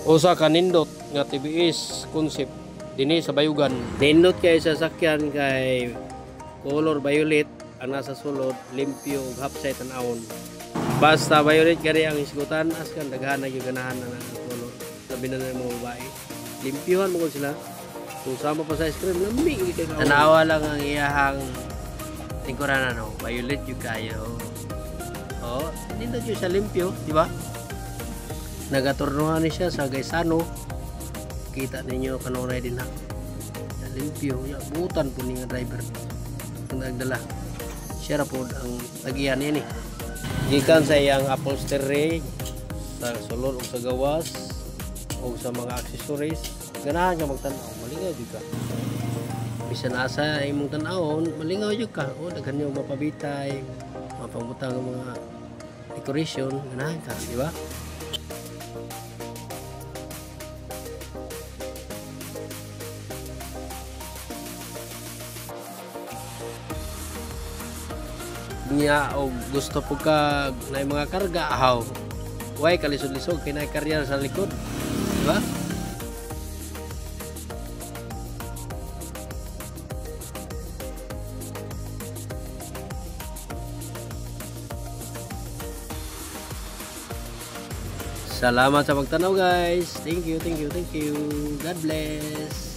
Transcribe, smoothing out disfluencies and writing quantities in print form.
Usa ka nindot nga TBS concept dinhi sa Bayugan. Nindot kay sa sakyan kay color violet ang nasa sulod, limpyo ug hapsay tan-awon. Basta violet kani ang isgutan askan daghan na gyud ganahan na color. Sabi na ng mga babae. Limpyohan mo sila. Kung sama pa sa ice cream, lamig kay ka. Tanawa lang ang iyahang tingkuran ano, violet yung kayo. Oh, nindot yun sa limpyo, di ba? Nagaturnuhan ni siya sa Gaisano. Kita ninyo kanunay din ha. Sa limpyo, ya, butan po ni nga driver. Ang nagdala. Siya po ang tagihan niya ni. Gikan sa iyang upholstery, sa sulod o sa gawas, o sa mga accessories. Ganahan ka magtanaw, malingaw juga. Bisan asa imong tanawon, malingaw juga. O, daghan nyo mapabitay, mapangutang mga decoration, ganahan ka, di ba? Niya o gusto po ka na mga karga ahaw way kalisod-lisod kay karya sa likod, di ba? Salamat sa pagtanaw guys. Thank you. God bless.